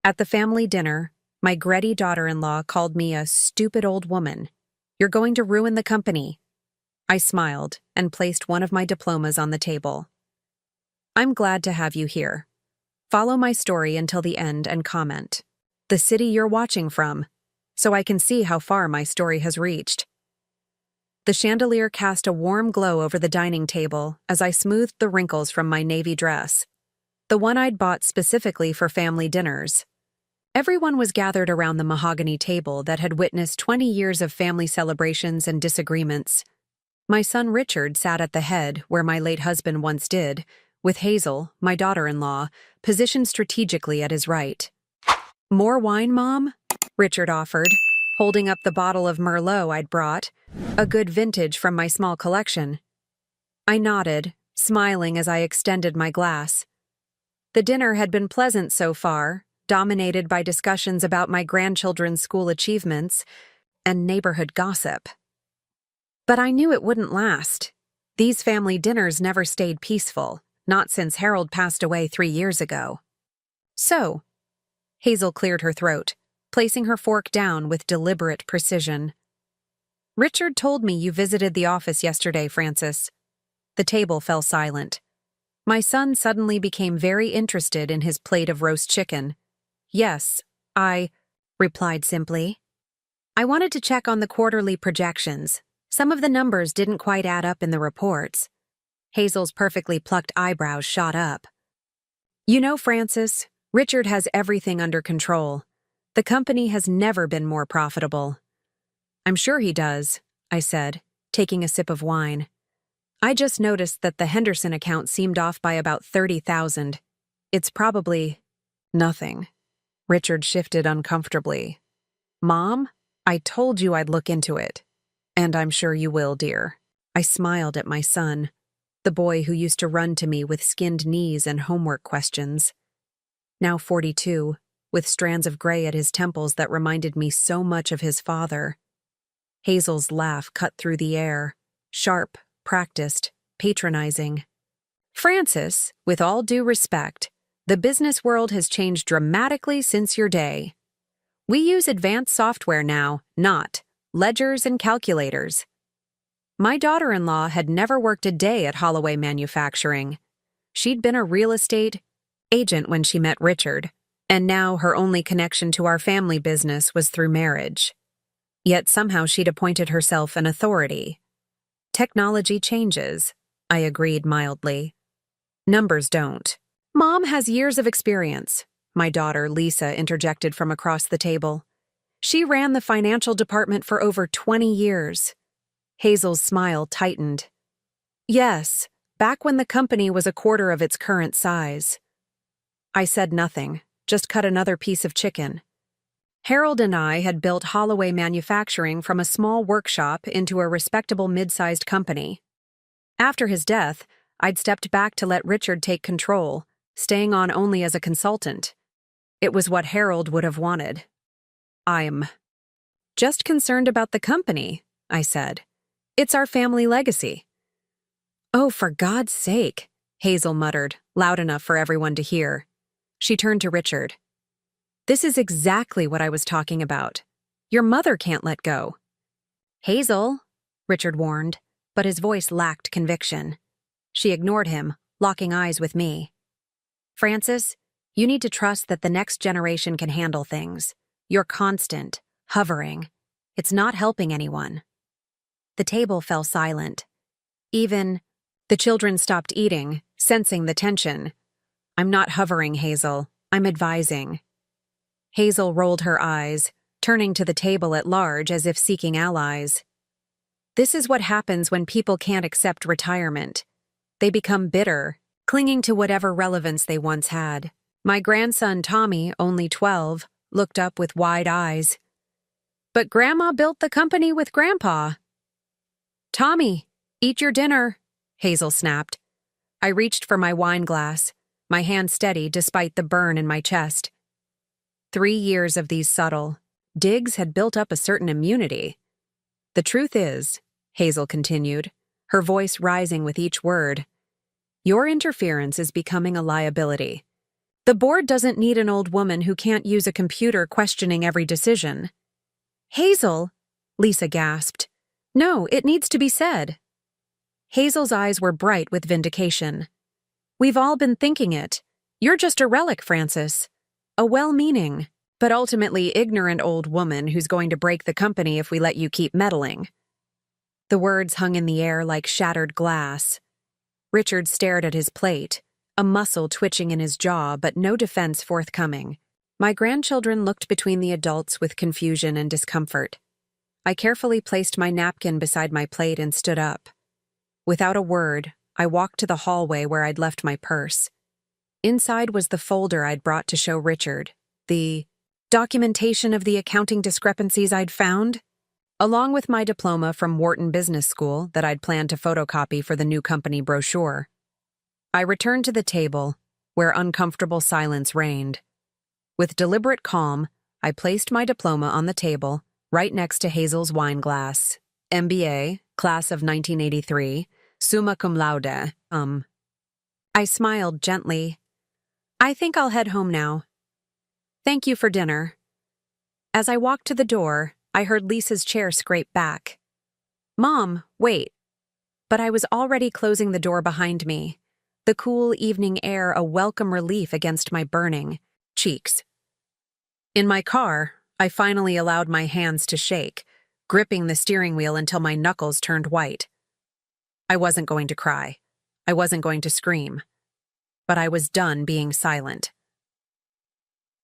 At the family dinner, my greddy daughter-in-law called me a stupid old woman. You're going to ruin the company. I smiled and placed one of my diplomas on the table. I'm glad to have you here. Follow my story until the end and comment the city you're watching from, so I can see how far my story has reached. The chandelier cast a warm glow over the dining table as I smoothed the wrinkles from my navy dress, the one I'd bought specifically for family dinners. Everyone was gathered around the mahogany table that had witnessed 20 years of family celebrations and disagreements. My son Richard sat at the head where my late husband once did, with Hazel, my daughter-in-law, positioned strategically at his right. "More wine, Mom?" Richard offered, holding up the bottle of Merlot I'd brought, a good vintage from my small collection. I nodded, smiling as I extended my glass. The dinner had been pleasant so far, dominated by discussions about my grandchildren's school achievements and neighborhood gossip. But I knew it wouldn't last. These family dinners never stayed peaceful, not since Harold passed away 3 years ago. So, Hazel cleared her throat, placing her fork down with deliberate precision. "Richard told me you visited the office yesterday, Francis." The table fell silent. My son suddenly became very interested in his plate of roast chicken. "Yes, I," replied simply. "I wanted to check on the quarterly projections. Some of the numbers didn't quite add up in the reports." Hazel's perfectly plucked eyebrows shot up. "You know, Francis, Richard has everything under control. The company has never been more profitable." "I'm sure he does," I said, taking a sip of wine. "I just noticed that the Henderson account seemed off by about 30,000. It's probably nothing." Richard shifted uncomfortably. "Mom, I told you I'd look into it. And I'm sure you will, dear." I smiled at my son, the boy who used to run to me with skinned knees and homework questions. Now 42, with strands of gray at his temples that reminded me so much of his father. Hazel's laugh cut through the air, sharp, practiced, patronizing. "Francis, with all due respect, the business world has changed dramatically since your day. We use advanced software now, not ledgers and calculators." My daughter-in-law had never worked a day at Holloway Manufacturing. She'd been a real estate agent when she met Richard, and now her only connection to our family business was through marriage. Yet somehow she'd appointed herself an authority. "Technology changes," I agreed mildly. "Numbers don't." "Mom has years of experience," my daughter Lisa interjected from across the table. "She ran the financial department for over 20 years. Hazel's smile tightened. "Yes, back when the company was a quarter of its current size." I said nothing, just cut another piece of chicken. Harold and I had built Holloway Manufacturing from a small workshop into a respectable mid-sized company. After his death, I'd stepped back to let Richard take control, staying on only as a consultant. It was what Harold would have wanted. "I'm just concerned about the company," I said. "It's our family legacy." "Oh, for God's sake," Hazel muttered, loud enough for everyone to hear. She turned to Richard. "This is exactly what I was talking about. Your mother can't let go." "Hazel," Richard warned, but his voice lacked conviction. She ignored him, locking eyes with me. "Francis, you need to trust that the next generation can handle things. You're constant, hovering. It's not helping anyone." The table fell silent. Even the children stopped eating, sensing the tension. "I'm not hovering, Hazel. I'm advising." Hazel rolled her eyes, turning to the table at large as if seeking allies. "This is what happens when people can't accept retirement. They become bitter, clinging to whatever relevance they once had." My grandson Tommy, only 12, looked up with wide eyes. "But Grandma built the company with Grandpa." "Tommy, eat your dinner," Hazel snapped. I reached for my wine glass, my hand steady despite the burn in my chest. 3 years of these subtle digs had built up a certain immunity. "The truth is," Hazel continued, her voice rising with each word, "your interference is becoming a liability. The board doesn't need an old woman who can't use a computer questioning every decision. Hazel, Lisa gasped. No, it needs to be said. Hazel's eyes were bright with vindication. We've all been thinking it. You're just a relic, Francis. A well-meaning, but ultimately ignorant old woman who's going to break the company if we let you keep meddling. The words hung in the air like shattered glass. Richard stared at his plate, a muscle twitching in his jaw but no defense forthcoming. My grandchildren looked between the adults with confusion and discomfort. I carefully placed my napkin beside my plate and stood up. Without a word, I walked to the hallway where I'd left my purse. Inside was the folder I'd brought to show Richard, the documentation of the accounting discrepancies I'd found, along with my diploma from Wharton Business School that I'd planned to photocopy for the new company brochure. I returned to the table, where uncomfortable silence reigned. With deliberate calm, I placed my diploma on the table, right next to Hazel's wine glass. MBA, class of 1983, summa cum laude, I smiled gently. I think I'll head home now. Thank you for dinner. As I walked to the door, I heard Lisa's chair scrape back. Mom, wait. But I was already closing the door behind me, the cool evening air a welcome relief against my burning cheeks. In my car, I finally allowed my hands to shake, gripping the steering wheel until my knuckles turned white. I wasn't going to cry. I wasn't going to scream. But I was done being silent.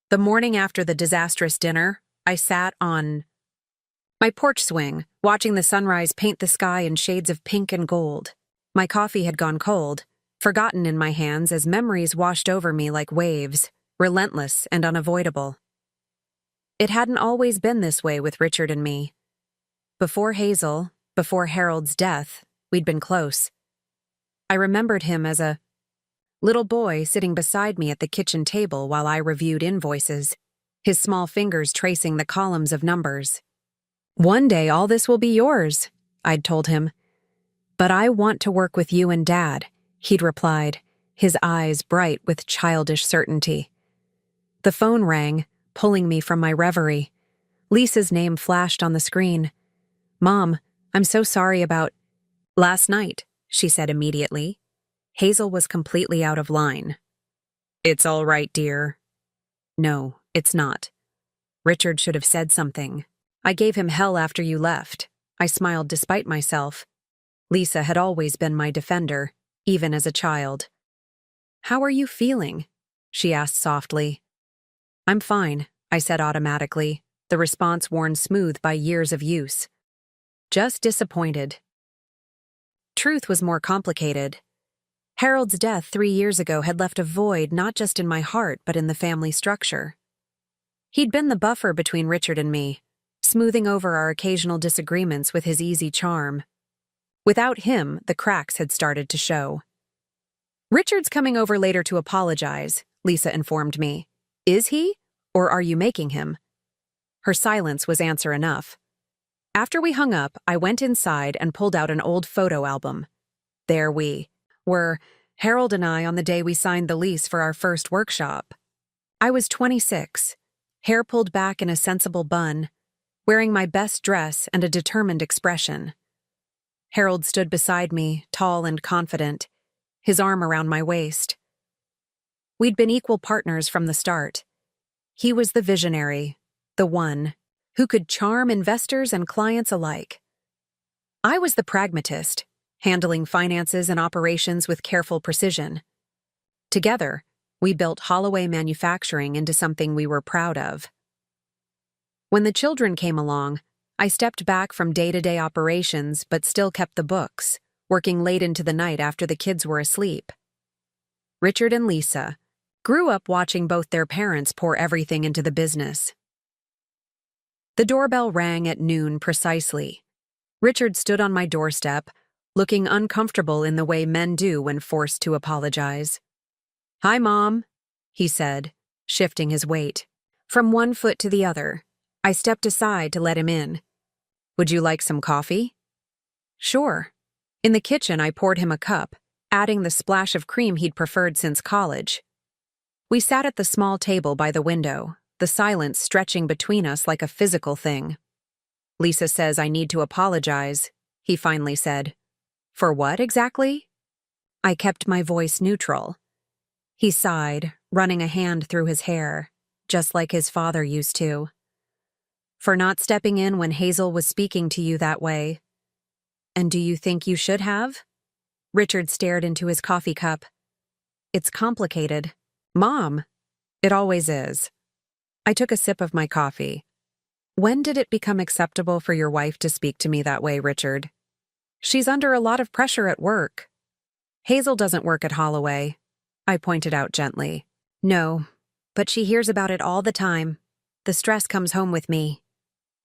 The morning after the disastrous dinner, I sat on my porch swing, watching the sunrise paint the sky in shades of pink and gold. My coffee had gone cold, forgotten in my hands as memories washed over me like waves, relentless and unavoidable. It hadn't always been this way with Richard and me. Before Hazel, before Harold's death, we'd been close. I remembered him as a little boy sitting beside me at the kitchen table while I reviewed invoices, his small fingers tracing the columns of numbers. One day all this will be yours, I'd told him. But I want to work with you and Dad, he'd replied, his eyes bright with childish certainty. The phone rang, pulling me from my reverie. Lisa's name flashed on the screen. Mom, I'm so sorry about last night, she said immediately. Hazel was completely out of line. It's all right, dear. No, it's not. Richard should have said something. I gave him hell after you left. I smiled despite myself. Lisa had always been my defender, even as a child. How are you feeling? She asked softly. I'm fine, I said automatically, the response worn smooth by years of use. Just disappointed. Truth was more complicated. Harold's death 3 years ago had left a void not just in my heart but in the family structure. He'd been the buffer between Richard and me, smoothing over our occasional disagreements with his easy charm. Without him, the cracks had started to show. Richard's coming over later to apologize, Lisa informed me. Is he? Or are you making him? Her silence was answer enough. After we hung up, I went inside and pulled out an old photo album. There we were, Harold and I on the day we signed the lease for our first workshop. I was 26, hair pulled back in a sensible bun, wearing my best dress and a determined expression. Harold stood beside me, tall and confident, his arm around my waist. We'd been equal partners from the start. He was the visionary, the one who could charm investors and clients alike. I was the pragmatist, handling finances and operations with careful precision. Together, we built Holloway Manufacturing into something we were proud of. When the children came along, I stepped back from day-to-day operations but still kept the books, working late into the night after the kids were asleep. Richard and Lisa grew up watching both their parents pour everything into the business. The doorbell rang at noon precisely. Richard stood on my doorstep, looking uncomfortable in the way men do when forced to apologize. Hi, Mom, he said, shifting his weight. From one foot to the other, I stepped aside to let him in. Would you like some coffee? Sure. In the kitchen, I poured him a cup, adding the splash of cream he'd preferred since college. We sat at the small table by the window, the silence stretching between us like a physical thing. Lisa says I need to apologize, he finally said. For what exactly? I kept my voice neutral. He sighed, running a hand through his hair, just like his father used to. For not stepping in when Hazel was speaking to you that way. And do you think you should have? Richard stared into his coffee cup. It's complicated. Mom, it always is. I took a sip of my coffee. When did it become acceptable for your wife to speak to me that way, Richard? She's under a lot of pressure at work. Hazel doesn't work at Holloway, I pointed out gently. No, but she hears about it all the time. The stress comes home with me.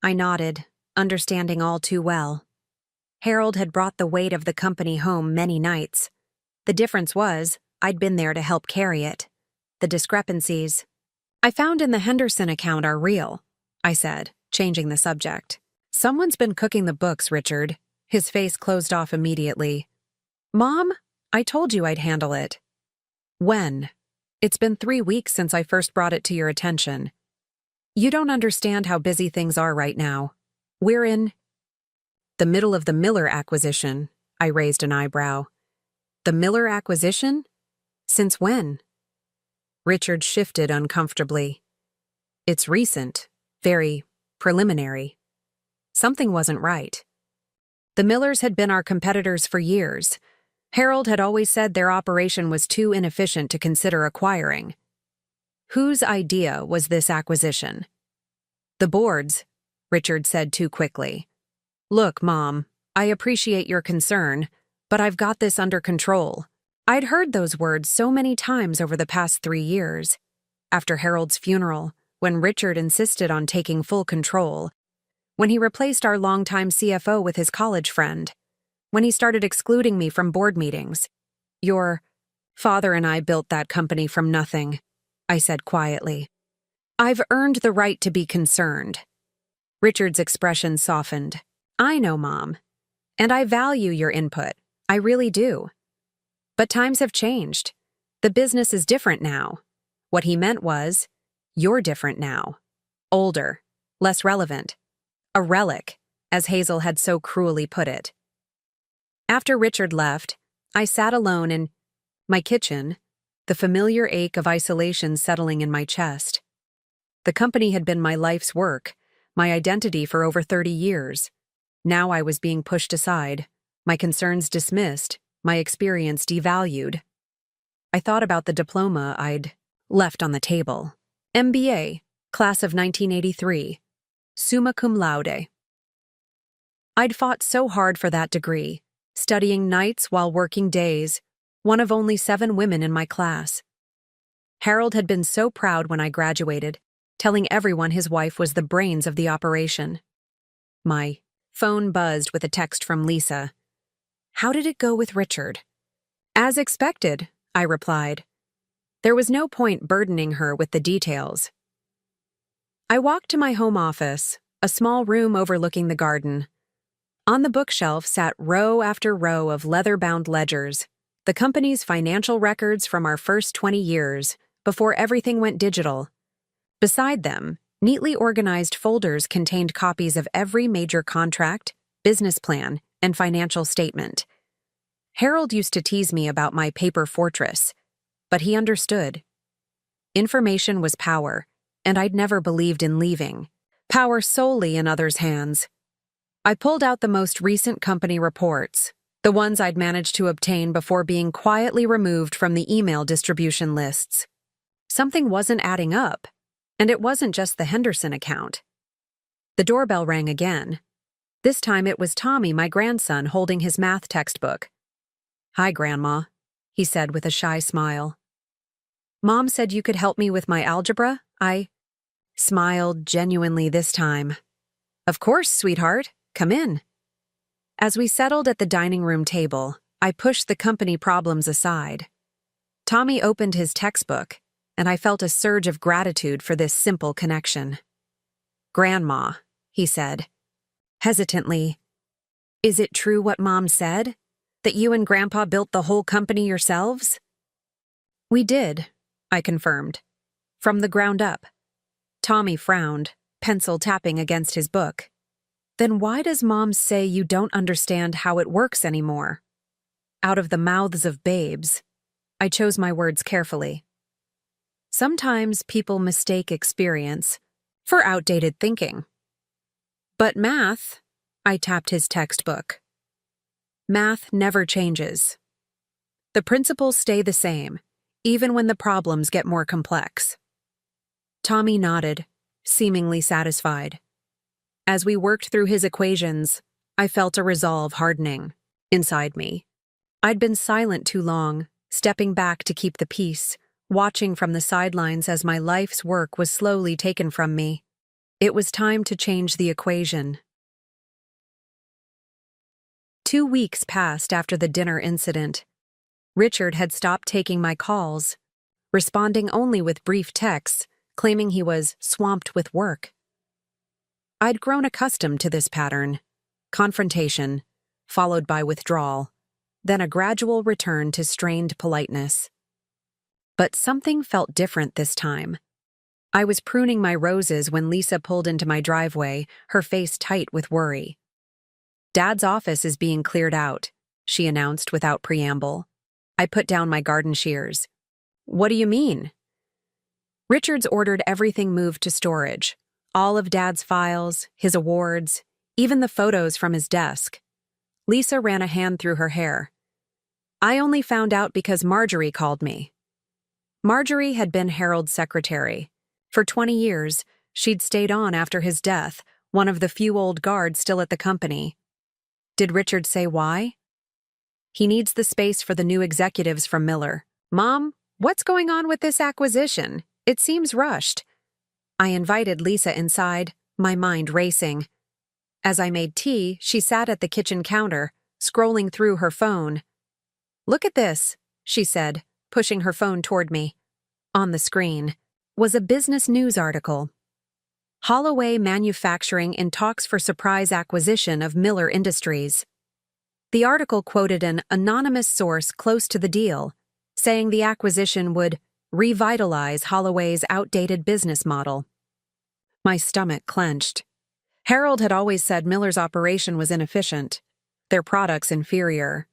I nodded, understanding all too well. Harold had brought the weight of the company home many nights. The difference was, I'd been there to help carry it. The discrepancies I found in the Henderson account are real, I said, changing the subject. Someone's been cooking the books, Richard. His face closed off immediately. Mom, I told you I'd handle it. When? It's been 3 weeks since I first brought it to your attention. You don't understand how busy things are right now. We're in the middle of the Miller acquisition, I raised an eyebrow. The Miller acquisition? Since when? Richard shifted uncomfortably. It's recent, very preliminary. Something wasn't right. The Millers had been our competitors for years. Harold had always said their operation was too inefficient to consider acquiring. Whose idea was this acquisition? The board's, Richard said too quickly. Look, Mom, I appreciate your concern, but I've got this under control. I'd heard those words so many times over the past 3 years. After Harold's funeral, when Richard insisted on taking full control, when he replaced our longtime CFO with his college friend, when he started excluding me from board meetings. Your father and I built that company from nothing, I said quietly. I've earned the right to be concerned. Richard's expression softened. I know, Mom, and I value your input. I really do. But times have changed. The business is different now. What he meant was, you're different now. Older, less relevant. A relic, as Hazel had so cruelly put it. After Richard left, I sat alone in my kitchen, the familiar ache of isolation settling in my chest. The company had been my life's work, my identity for over 30 years. Now I was being pushed aside, my concerns dismissed, my experience devalued. I thought about the diploma I'd left on the table. MBA, class of 1983, summa cum laude. I'd fought so hard for that degree, studying nights while working days, one of only 7 women in my class. Harold had been so proud when I graduated, telling everyone his wife was the brains of the operation. My phone buzzed with a text from Lisa. How did it go with Richard? As expected, I replied. There was no point burdening her with the details. I walked to my home office, a small room overlooking the garden. On the bookshelf sat row after row of leather-bound ledgers, the company's financial records from our first 20 years, before everything went digital. Beside them, neatly organized folders contained copies of every major contract, business plan, and financial statement. Harold used to tease me about my paper fortress, but he understood. Information was power, and I'd never believed in leaving power solely in others' hands. I pulled out the most recent company reports, the ones I'd managed to obtain before being quietly removed from the email distribution lists. Something wasn't adding up, and it wasn't just the Henderson account. The doorbell rang again. This time it was Tommy, my grandson, holding his math textbook. Hi, Grandma, he said with a shy smile. Mom said you could help me with my algebra? I smiled genuinely this time. Of course, sweetheart. Come in. As we settled at the dining room table, I pushed the company problems aside. Tommy opened his textbook, and I felt a surge of gratitude for this simple connection. Grandma, he said, hesitantly, is it true what Mom said? That you and Grandpa built the whole company yourselves? We did, I confirmed. From the ground up. Tommy frowned, pencil tapping against his book. Then why does Mom say you don't understand how it works anymore? Out of the mouths of babes. I chose my words carefully. Sometimes people mistake experience for outdated thinking. But math, I tapped his textbook. Math never changes. The principles stay the same, even when the problems get more complex. Tommy nodded, seemingly satisfied. As we worked through his equations, I felt a resolve hardening inside me. I'd been silent too long, stepping back to keep the peace, watching from the sidelines as my life's work was slowly taken from me. It was time to change the equation. 2 weeks passed after the dinner incident. Richard had stopped taking my calls, responding only with brief texts, claiming he was swamped with work. I'd grown accustomed to this pattern: confrontation, followed by withdrawal, then a gradual return to strained politeness. But something felt different this time. I was pruning my roses when Lisa pulled into my driveway, her face tight with worry. "Dad's office is being cleared out," she announced without preamble. I put down my garden shears. "What do you mean?" "Richard's ordered everything moved to storage. All of Dad's files, his awards, even the photos from his desk." Lisa ran a hand through her hair. "I only found out because Marjorie called me." Marjorie had been Harold's secretary. For 20 years, she'd stayed on after his death, one of the few old guards still at the company. Did Richard say why? "He needs the space for the new executives from Miller." "Mom, what's going on with this acquisition? It seems rushed." I invited Lisa inside, my mind racing. As I made tea, she sat at the kitchen counter, scrolling through her phone. "Look at this," she said, pushing her phone toward me. On the screen was a business news article. Holloway Manufacturing in talks for surprise acquisition of Miller Industries. The article quoted an anonymous source close to the deal, saying the acquisition would revitalize Holloway's outdated business model. My stomach clenched. Harold had always said Miller's operation was inefficient, their products inferior.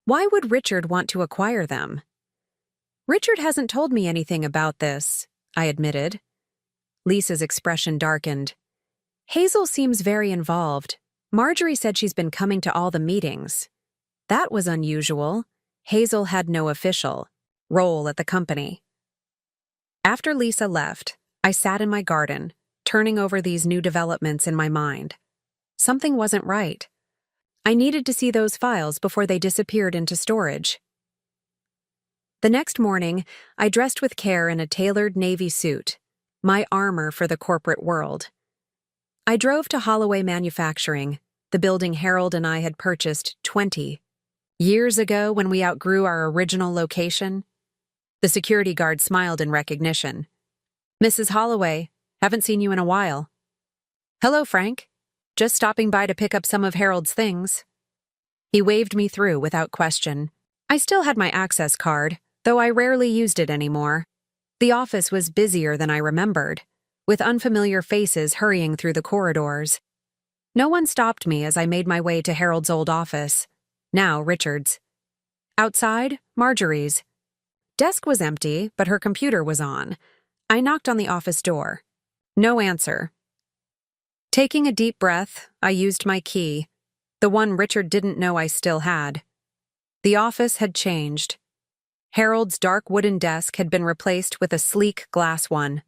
Why would Richard want to acquire them? "Richard hasn't told me anything about this," I admitted. Lisa's expression darkened. "Hazel seems very involved. Marjorie said she's been coming to all the meetings." That was unusual. Hazel had no official role at the company. After Lisa left, I sat in my garden, turning over these new developments in my mind. Something wasn't right. I needed to see those files before they disappeared into storage. The next morning, I dressed with care in a tailored navy suit, my armor for the corporate world. I drove to Holloway Manufacturing, the building Harold and I had purchased 20 years ago when we outgrew our original location. The security guard smiled in recognition. "Mrs. Holloway, haven't seen you in a while." "Hello, Frank. Just stopping by to pick up some of Harold's things." He waved me through without question. I still had my access card, though I rarely used it anymore. The office was busier than I remembered, with unfamiliar faces hurrying through the corridors. No one stopped me as I made my way to Harold's old office, now Richard's. Outside, Marjorie's. Desk was empty, but her computer was on. I knocked on the office door. No answer. Taking a deep breath, I used my key, the one Richard didn't know I still had. The office had changed. Harold's dark wooden desk had been replaced with a sleek glass one.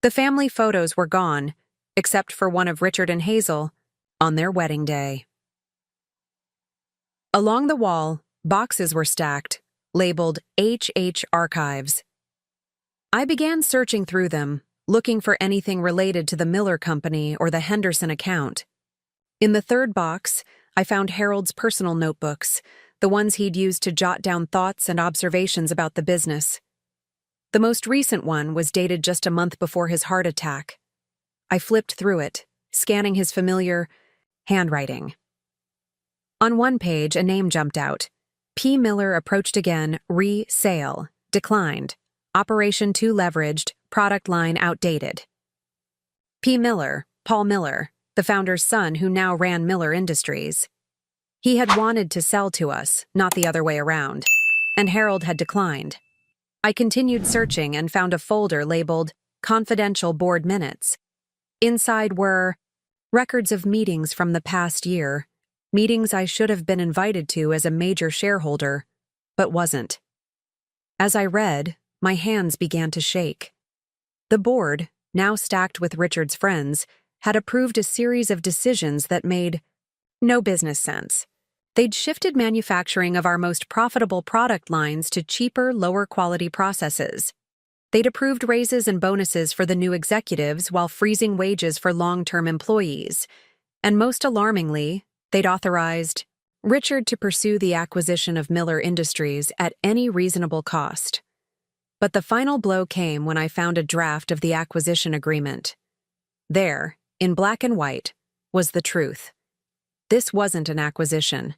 The family photos were gone, except for one of Richard and Hazel on their wedding day. Along the wall, boxes were stacked, labeled HH Archives. I began searching through them, looking for anything related to the Miller Company or the Henderson account. In the third box, I found Harold's personal notebooks, the ones he'd used to jot down thoughts and observations about the business. The most recent one was dated just a month before his heart attack. I flipped through it, scanning his familiar handwriting. On one page, a name jumped out. P. Miller approached again, re-sale, declined. Operation too leveraged, product line outdated. P. Miller, Paul Miller, the founder's son who now ran Miller Industries. He had wanted to sell to us, not the other way around, and Harold had declined. I continued searching and found a folder labeled Confidential Board Minutes. Inside were records of meetings from the past year, meetings I should have been invited to as a major shareholder, but wasn't. As I read, my hands began to shake. The board, now stacked with Richard's friends, had approved a series of decisions that made no business sense. They'd shifted manufacturing of our most profitable product lines to cheaper, lower-quality processes. They'd approved raises and bonuses for the new executives while freezing wages for long-term employees. And most alarmingly, they'd authorized Richard to pursue the acquisition of Miller Industries at any reasonable cost. But the final blow came when I found a draft of the acquisition agreement. There, in black and white, was the truth. This wasn't an acquisition.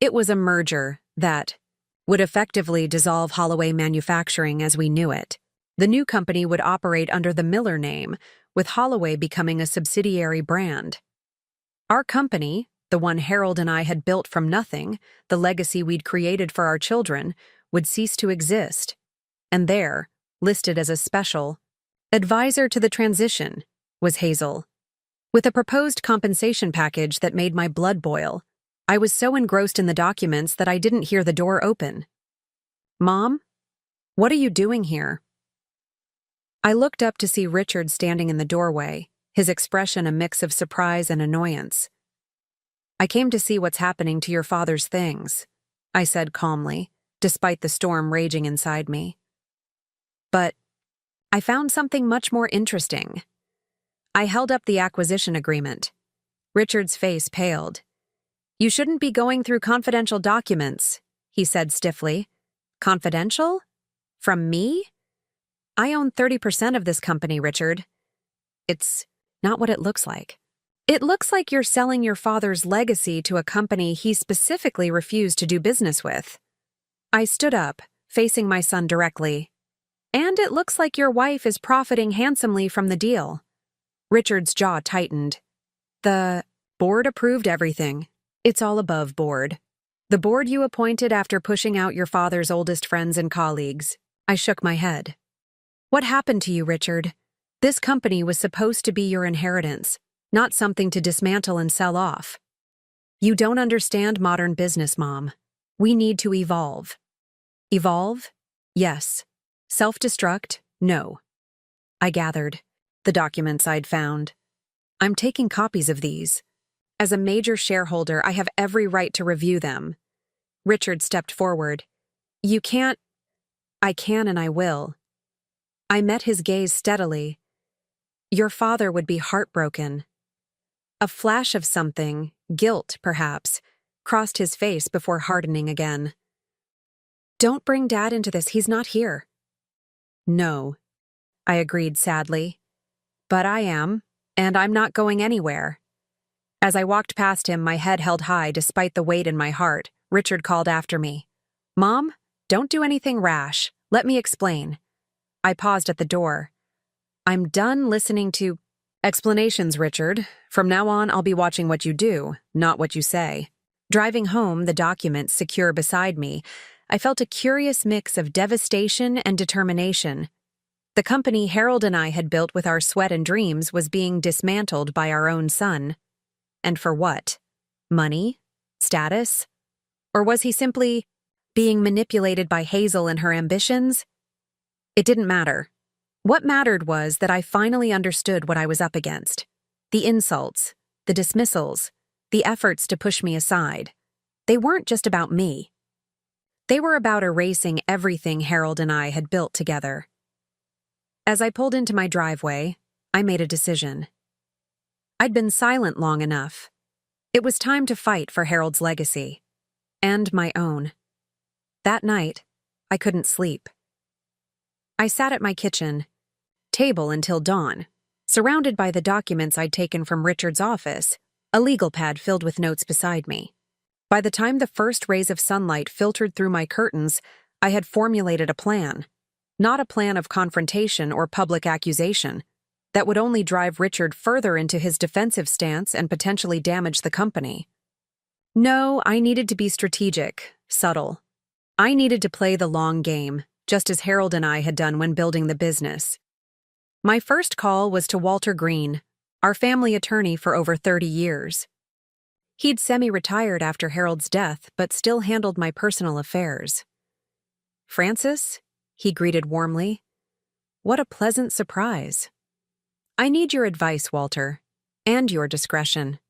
It was a merger that would effectively dissolve Holloway Manufacturing as we knew it. The new company would operate under the Miller name, with Holloway becoming a subsidiary brand. Our company, the one Harold and I had built from nothing, the legacy we'd created for our children, would cease to exist. And there, listed as a special advisor to the transition, was Hazel. With a proposed compensation package that made my blood boil, I was so engrossed in the documents that I didn't hear the door open. "Mom? What are you doing here?" I looked up to see Richard standing in the doorway, his expression a mix of surprise and annoyance. "I came to see what's happening to your father's things," I said calmly, despite the storm raging inside me. But I found something much more interesting. I held up the acquisition agreement. Richard's face paled. "You shouldn't be going through confidential documents," he said stiffly. "Confidential? From me? I own 30% of this company, Richard. It's not what it looks like. It looks like you're selling your father's legacy to a company he specifically refused to do business with." I stood up, facing my son directly. "And it looks like your wife is profiting handsomely from the deal." Richard's jaw tightened. "The board approved everything. It's all above board. The board you appointed after pushing out your father's oldest friends and colleagues." I shook my head. "What happened to you, Richard? This company was supposed to be your inheritance, not something to dismantle and sell off. You don't understand modern business, Mom. We need to evolve." "Evolve? Yes. Self-destruct? No." I gathered the documents I'd found. "I'm taking copies of these. As a major shareholder, I have every right to review them." Richard stepped forward. "You can't." "I can and I will." I met his gaze steadily. "Your father would be heartbroken." A flash of something, guilt perhaps, crossed his face before hardening again. "Don't bring Dad into this, he's not here." "No," I agreed sadly. "But I am, and I'm not going anywhere." As I walked past him, my head held high despite the weight in my heart, Richard called after me. "Mom, don't do anything rash. Let me explain." I paused at the door. "I'm done listening to explanations, Richard. From now on, I'll be watching what you do, not what you say." Driving home, the documents secure beside me, I felt a curious mix of devastation and determination. The company Harold and I had built with our sweat and dreams was being dismantled by our own son. And for what? Money? Status? Or was he simply being manipulated by Hazel and her ambitions? It didn't matter. What mattered was that I finally understood what I was up against. The insults, the dismissals, the efforts to push me aside. They weren't just about me. They were about erasing everything Harold and I had built together. As I pulled into my driveway, I made a decision. I'd been silent long enough. It was time to fight for Harold's legacy. And my own. That night, I couldn't sleep. I sat at my kitchen table until dawn, surrounded by the documents I'd taken from Richard's office, a legal pad filled with notes beside me. By the time the first rays of sunlight filtered through my curtains, I had formulated a plan. not a plan of confrontation or public accusation that would only drive Richard further into his defensive stance and potentially damage the company. No, I needed to be strategic, subtle. I needed to play the long game, just as Harold and I had done when building the business. My first call was to Walter Green, our family attorney for over 30 years. He'd semi-retired after Harold's death, but still handled my personal affairs. "Francis?" he greeted warmly. "What a pleasant surprise." "I need your advice, Walter, and your discretion."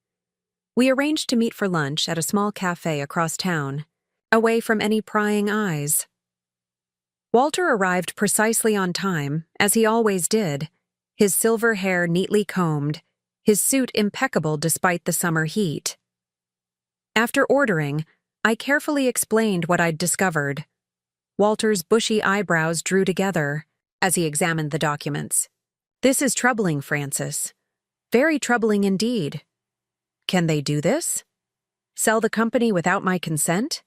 We arranged to meet for lunch at a small cafe across town, away from any prying eyes. Walter arrived precisely on time, as he always did, his silver hair neatly combed, his suit impeccable despite the summer heat. After ordering, I carefully explained what I'd discovered. Walter's bushy eyebrows drew together as he examined the documents. "This is troubling, Francis. Very troubling indeed. Can they do this? Sell the company without my consent?"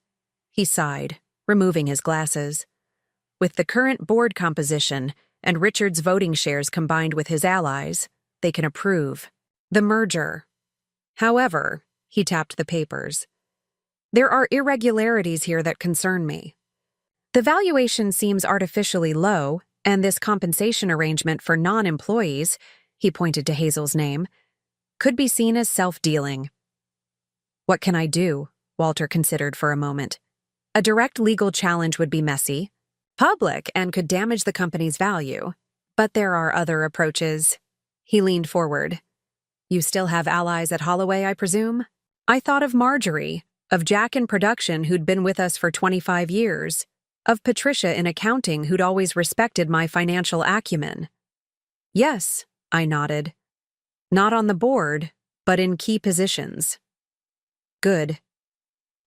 He sighed, removing his glasses. "With the current board composition and Richard's voting shares combined with his allies, they can approve the merger. However," he tapped the papers, "there are irregularities here that concern me. The valuation seems artificially low, and this compensation arrangement for non-employees," he pointed to Hazel's name, "could be seen as self-dealing." "What can I do?" Walter considered for a moment. "A direct legal challenge would be messy, public, and could damage the company's value. But there are other approaches." He leaned forward. "You still have allies at Holloway, I presume?" I thought of Marjorie, of Jack in production who'd been with us for 25 years, of Patricia in accounting who'd always respected my financial acumen. "Yes," I nodded. "Not on the board, but in key positions." "Good.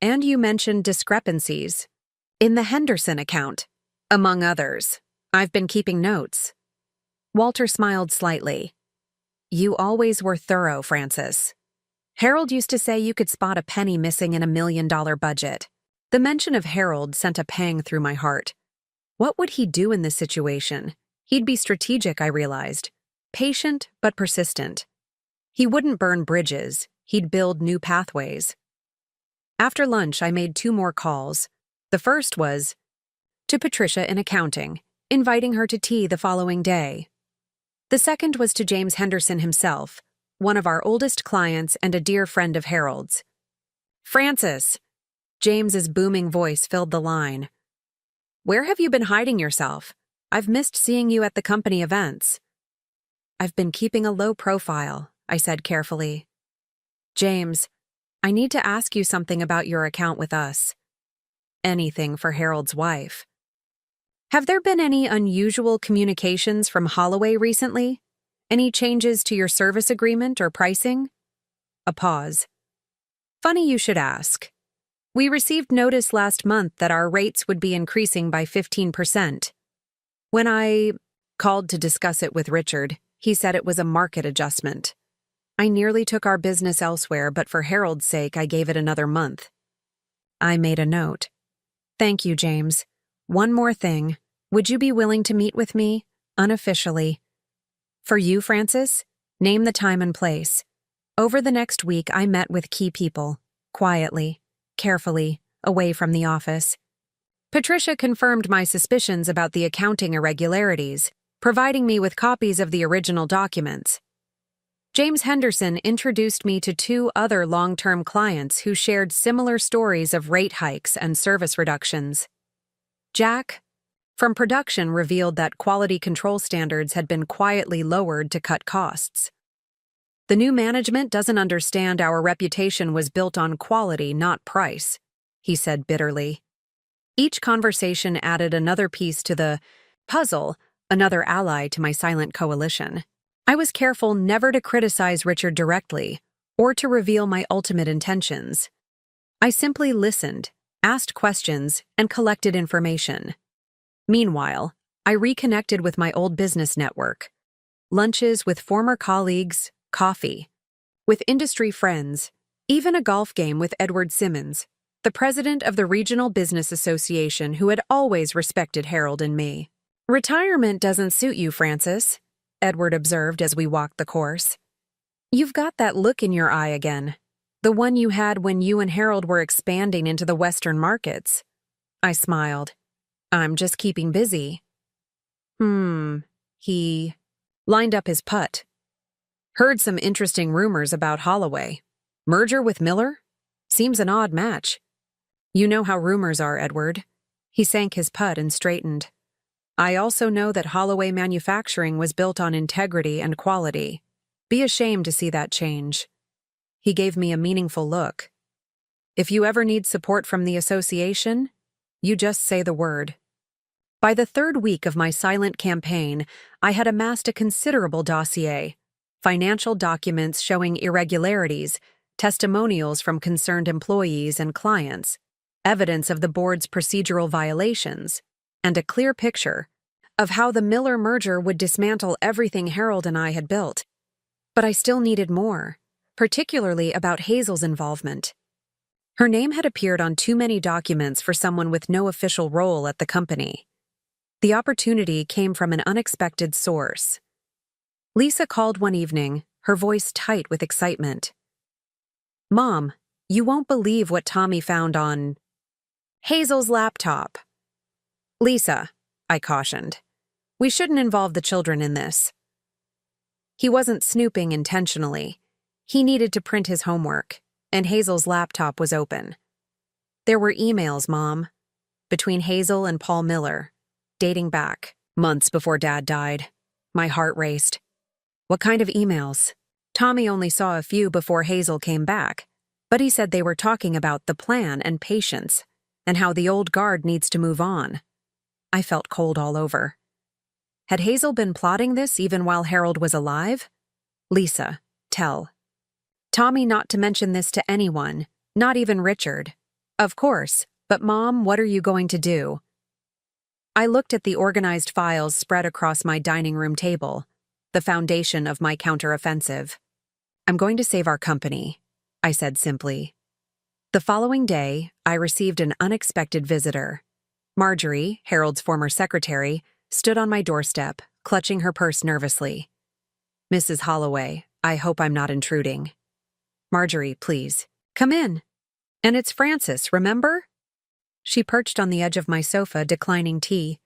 And you mentioned discrepancies. In the Henderson account, among others. I've been keeping notes." Walter smiled slightly. "You always were thorough, Francis. Harold used to say you could spot a penny missing in $1 million budget." The mention of Harold sent a pang through my heart. What would he do in this situation? He'd be strategic, I realized. Patient, but persistent. He wouldn't burn bridges. He'd build new pathways. After lunch, I made 2 more calls. The first was to Patricia in accounting, inviting her to tea the following day. The second was to James Henderson himself, one of our oldest clients and a dear friend of Harold's. "Francis!" James's booming voice filled the line. "Where have you been hiding yourself? I've missed seeing you at the company events." "I've been keeping a low profile," I said carefully. "James, I need to ask you something about your account with us." Anything for Harold's wife. "Have there been any unusual communications from Holloway recently? Any changes to your service agreement or pricing?" A pause. "Funny you should ask. We received notice last month that our rates would be increasing by 15%. When I called to discuss it with Richard, he said it was a market adjustment. I nearly took our business elsewhere, but for Harold's sake, I gave it another month." I made a note. "Thank you, James. One more thing. Would you be willing to meet with me, unofficially? For you, Francis, name the time and place. Over the next week, I met with key people, quietly, carefully, away from the office. Patricia confirmed my suspicions about the accounting irregularities, providing me with copies of the original documents. James Henderson introduced me to 2 other long-term clients who shared similar stories of rate hikes and service reductions. Jack, from production, revealed that quality control standards had been quietly lowered to cut costs. "The new management doesn't understand our reputation was built on quality, not price," he said bitterly. Each conversation added another piece to the puzzle, another ally to my silent coalition. I was careful never to criticize Richard directly or to reveal my ultimate intentions. I simply listened, asked questions, and collected information. Meanwhile, I reconnected with my old business network. Lunches with former colleagues, coffee with industry friends, even a golf game with Edward Simmons, the president of the Regional Business Association who had always respected Harold and me. Retirement doesn't suit you, Francis, Edward observed as we walked the course. You've got that look in your eye again. The one you had when you and Harold were expanding into the Western markets. I smiled. I'm just keeping busy. He lined up his putt. Heard some interesting rumors about Holloway. Merger with Miller? Seems an odd match. You know how rumors are, Edward. He sank his putt and straightened. I also know that Holloway Manufacturing was built on integrity and quality. Be ashamed to see that change. He gave me a meaningful look. If you ever need support from the association, you just say the word. By the third week of my silent campaign, I had amassed a considerable dossier. Financial documents showing irregularities, testimonials from concerned employees and clients, evidence of the board's procedural violations, and a clear picture of how the Miller merger would dismantle everything Harold and I had built. But I still needed more, particularly about Hazel's involvement. Her name had appeared on too many documents for someone with no official role at the company. The opportunity came from an unexpected source. Lisa called one evening, her voice tight with excitement. Mom, you won't believe what Tommy found on Hazel's laptop. Lisa, I cautioned, we shouldn't involve the children in this. He wasn't snooping intentionally. He needed to print his homework, and Hazel's laptop was open. There were emails, Mom, between Hazel and Paul Miller, dating back months before Dad died. My heart raced. What kind of emails? Tommy only saw a few before Hazel came back, but he said they were talking about the plan and patience, and how the old guard needs to move on. I felt cold all over. Had Hazel been plotting this even while Harold was alive? Lisa, tell Tommy not to mention this to anyone, not even Richard. Of course, but Mom, what are you going to do? I looked at the organized files spread across my dining room table, the foundation of my counteroffensive. I'm going to save our company, I said simply. The following day, I received an unexpected visitor. Marjorie, Harold's former secretary, stood on my doorstep, clutching her purse nervously. Mrs. Holloway, I hope I'm not intruding. Marjorie, please, come in. And it's Frances, remember? She perched on the edge of my sofa, declining tea.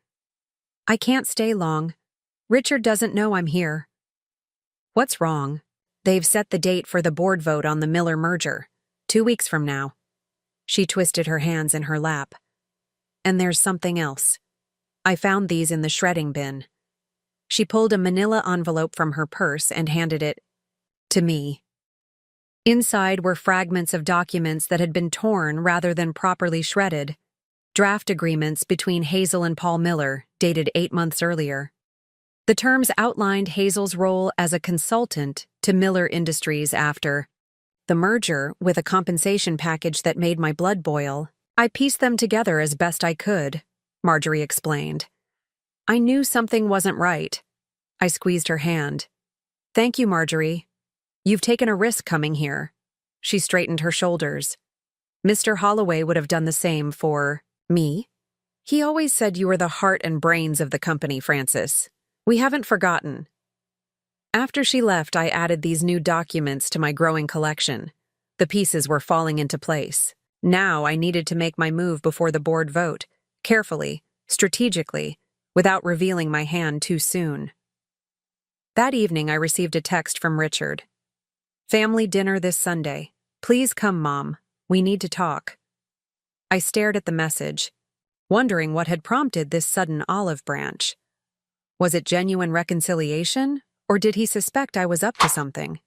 I can't stay long. Richard doesn't know I'm here. What's wrong? They've set the date for the board vote on the Miller merger, 2 weeks from now. She twisted her hands in her lap. And there's something else. I found these in the shredding bin. She pulled a manila envelope from her purse and handed it to me. Inside were fragments of documents that had been torn rather than properly shredded. Draft agreements between Hazel and Paul Miller, dated 8 months earlier. The terms outlined Hazel's role as a consultant to Miller Industries after the merger, with a compensation package that made my blood boil. I pieced them together as best I could, Marjorie explained. I knew something wasn't right. I squeezed her hand. Thank you, Marjorie. You've taken a risk coming here. She straightened her shoulders. Mr. Holloway would have done the same for me. He always said you were the heart and brains of the company, Frances. We haven't forgotten. After she left, I added these new documents to my growing collection. The pieces were falling into place. Now I needed to make my move before the board vote, carefully, strategically, without revealing my hand too soon. That evening, I received a text from Richard. Family dinner this Sunday. Please come, Mom. We need to talk. I stared at the message, wondering what had prompted this sudden olive branch. Was it genuine reconciliation, or did he suspect I was up to something?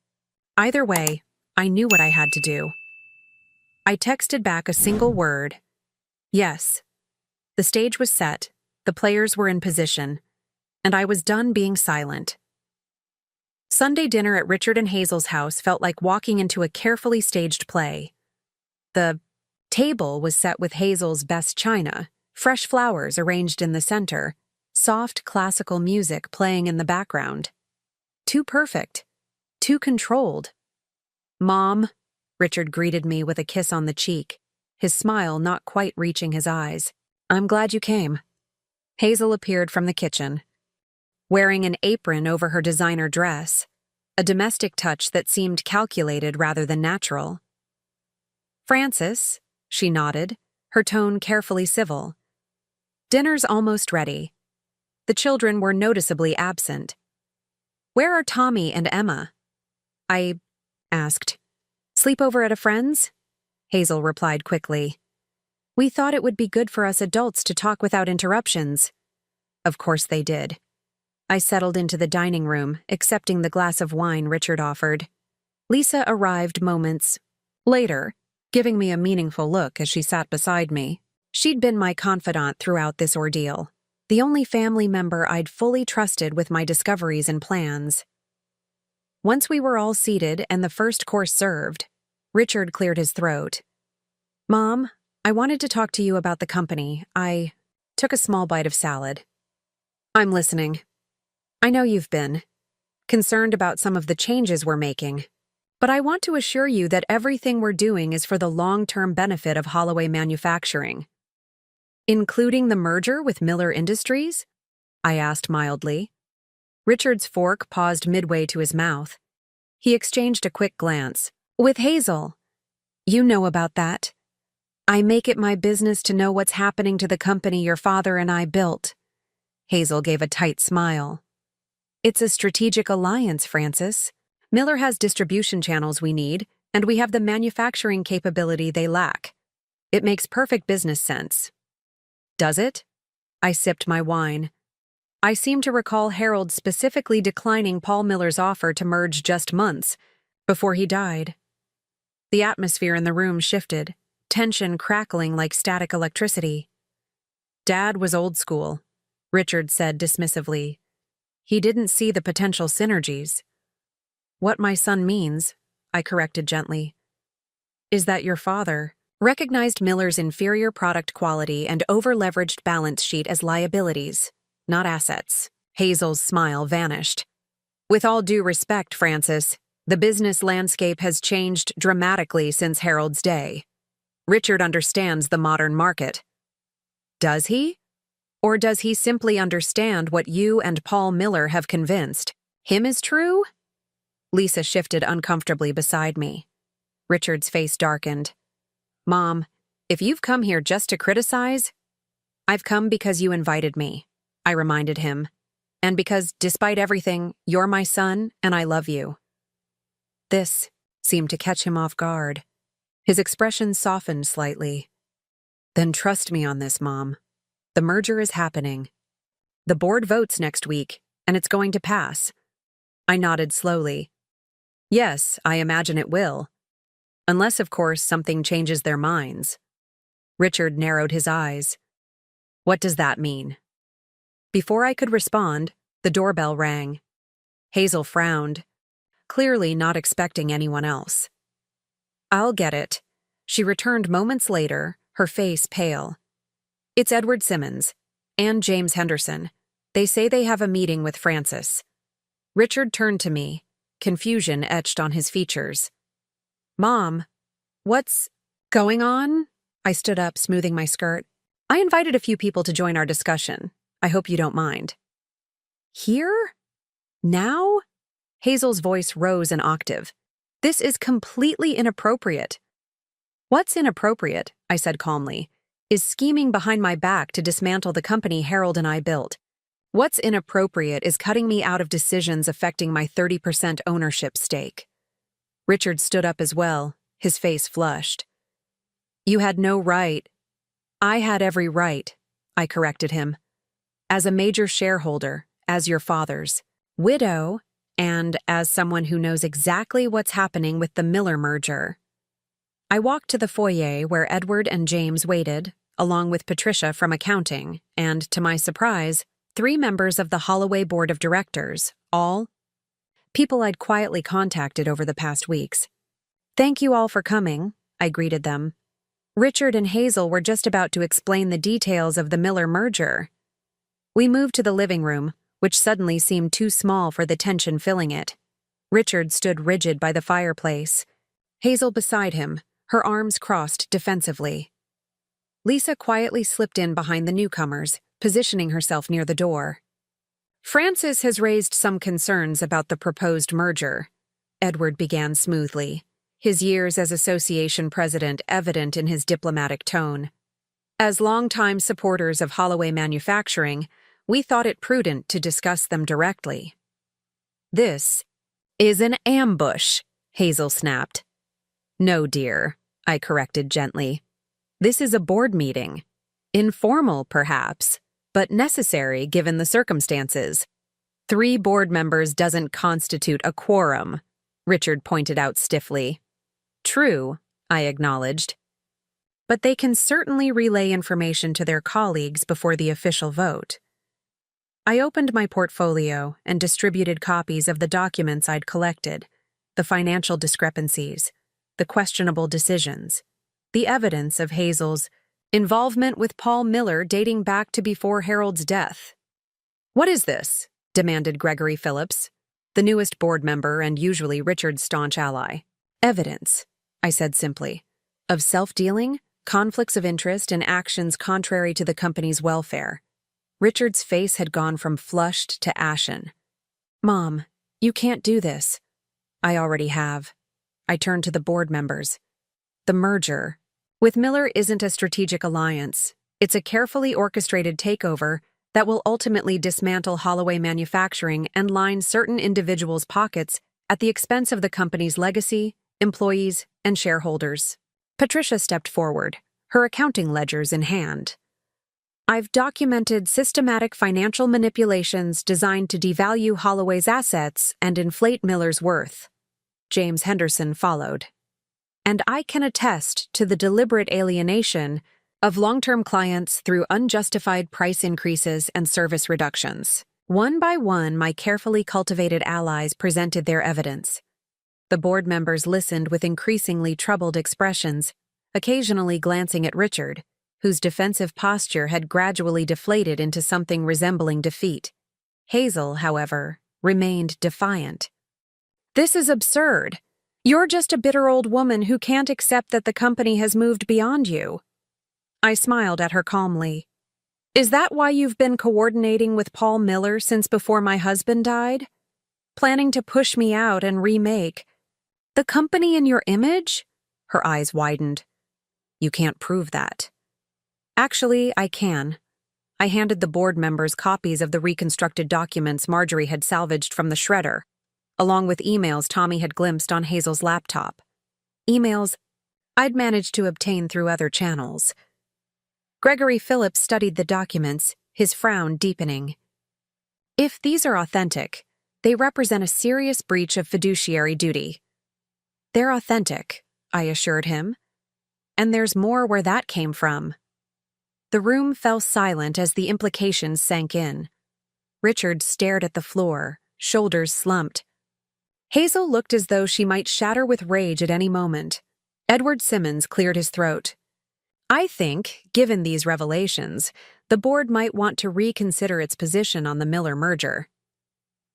Either way, I knew what I had to do. I texted back a single word. Yes. The stage was set, the players were in position, and I was done being silent. Sunday dinner at Richard and Hazel's house felt like walking into a carefully staged play. The table was set with Hazel's best china, fresh flowers arranged in the center, soft classical music playing in the background. Too perfect, too controlled. Mom, Richard greeted me with a kiss on the cheek, his smile not quite reaching his eyes. I'm glad you came. Hazel appeared from the kitchen, wearing an apron over her designer dress, a domestic touch that seemed calculated rather than natural. "Francis," she nodded, her tone carefully civil. "Dinner's almost ready." The children were noticeably absent. "Where are Tommy and Emma?" I asked. "Sleep over at a friend's?" Hazel replied quickly. "We thought it would be good for us adults to talk without interruptions." Of course they did. I settled into the dining room, accepting the glass of wine Richard offered. Lisa arrived moments later, giving me a meaningful look as she sat beside me. She'd been my confidant throughout this ordeal, the only family member I'd fully trusted with my discoveries and plans. Once we were all seated and the first course served, Richard cleared his throat. "Mom, I wanted to talk to you about the company." I took a small bite of salad. "I'm listening." "I know you've been concerned about some of the changes we're making, but I want to assure you that everything we're doing is for the long-term benefit of Holloway Manufacturing." "Including the merger with Miller Industries?" I asked mildly. Richard's fork paused midway to his mouth. He exchanged a quick glance. "With Hazel. You know about that. I make it my business to know what's happening to the company your father and I built." Hazel gave a tight smile. "It's a strategic alliance, Francis. Miller has distribution channels we need, and we have the manufacturing capability they lack. It makes perfect business sense." "Does it?" I sipped my wine. I seem to recall Harold specifically declining Paul Miller's offer to merge just months before he died. The atmosphere in the room shifted, tension crackling like static electricity. "Dad was old school," Richard said dismissively. "He didn't see the potential synergies." "What my son means," I corrected gently, "is that your father recognized Miller's inferior product quality and over-leveraged balance sheet as liabilities, not assets." Hazel's smile vanished. "With all due respect, Francis, the business landscape has changed dramatically since Harold's day. Richard understands the modern market." "Does he? Or does he simply understand what you and Paul Miller have convinced him is true?" Lisa shifted uncomfortably beside me. Richard's face darkened. "Mom, if you've come here just to criticize..." "I've come because you invited me," I reminded him, "and because, despite everything, you're my son and I love you." This seemed to catch him off guard. His expression softened slightly. "Then trust me on this, Mom. The merger is happening. The board votes next week, and it's going to pass." I nodded slowly. "Yes, I imagine it will. Unless, of course, something changes their minds." Richard narrowed his eyes. "What does that mean?" Before I could respond, the doorbell rang. Hazel frowned, clearly not expecting anyone else. "I'll get it." She returned moments later, her face pale. "It's Edward Simmons and James Henderson. They say they have a meeting with Francis." Richard turned to me, confusion etched on his features. "Mom, what's going on?" I stood up, smoothing my skirt. "I invited a few people to join our discussion. I hope you don't mind." "Here? Now?" Hazel's voice rose an octave. "This is completely inappropriate." "What's inappropriate," I said calmly, "is scheming behind my back to dismantle the company Harold and I built. What's inappropriate is cutting me out of decisions affecting my 30% ownership stake." Richard stood up as well, his face flushed. "You had no right." "I had every right," I corrected him. "As a major shareholder, as your father's widow, and as someone who knows exactly what's happening with the Miller merger." I walked to the foyer where Edward and James waited, along with Patricia from accounting, and, to my surprise, 3 members of the Holloway Board of Directors, all people I'd quietly contacted over the past weeks. "Thank you all for coming," I greeted them. Richard and Hazel were just about to explain the details of the Miller merger. We moved to the living room, which suddenly seemed too small for the tension filling it. Richard stood rigid by the fireplace, Hazel beside him, her arms crossed defensively. Lisa quietly slipped in behind the newcomers, positioning herself near the door. Francis has raised some concerns about the proposed merger, Edward began smoothly, his years as association president evident in his diplomatic tone. As longtime supporters of Holloway Manufacturing, we thought it prudent to discuss them directly. This is an ambush, Hazel snapped. No, dear, I corrected gently. This is a board meeting. Informal, perhaps, but necessary given the circumstances. 3 board members doesn't constitute a quorum, Richard pointed out stiffly. True, I acknowledged. But they can certainly relay information to their colleagues before the official vote. I opened my portfolio and distributed copies of the documents I'd collected, the financial discrepancies, the questionable decisions, the evidence of Hazel's involvement with Paul Miller dating back to before Harold's death. What is this? Demanded Gregory Phillips, the newest board member and usually Richard's staunch ally. Evidence, I said simply, of self-dealing, conflicts of interest, and actions contrary to the company's welfare. Richard's face had gone from flushed to ashen. Mom, you can't do this. I already have. I turned to the board members. The merger with Miller isn't a strategic alliance. It's a carefully orchestrated takeover that will ultimately dismantle Holloway Manufacturing and line certain individuals' pockets at the expense of the company's legacy, employees, and shareholders. Patricia stepped forward, her accounting ledgers in hand. I've documented systematic financial manipulations designed to devalue Holloway's assets and inflate Miller's worth. James Henderson followed. And I can attest to the deliberate alienation of long-term clients through unjustified price increases and service reductions. One by one, my carefully cultivated allies presented their evidence. The board members listened with increasingly troubled expressions, occasionally glancing at Richard, whose defensive posture had gradually deflated into something resembling defeat. Hazel, however, remained defiant. This is absurd. You're just a bitter old woman who can't accept that the company has moved beyond you. I smiled at her calmly. Is that why you've been coordinating with Paul Miller since before my husband died? Planning to push me out and remake the company in your image? Her eyes widened. You can't prove that. Actually, I can. I handed the board members copies of the reconstructed documents Marjorie had salvaged from the shredder, along with emails Tommy had glimpsed on Hazel's laptop. Emails I'd managed to obtain through other channels. Gregory Phillips studied the documents, his frown deepening. If these are authentic, they represent a serious breach of fiduciary duty. They're authentic, I assured him. And there's more where that came from. The room fell silent as the implications sank in. Richard stared at the floor, shoulders slumped. Hazel looked as though she might shatter with rage at any moment. Edward Simmons cleared his throat. I think, given these revelations, the board might want to reconsider its position on the Miller merger.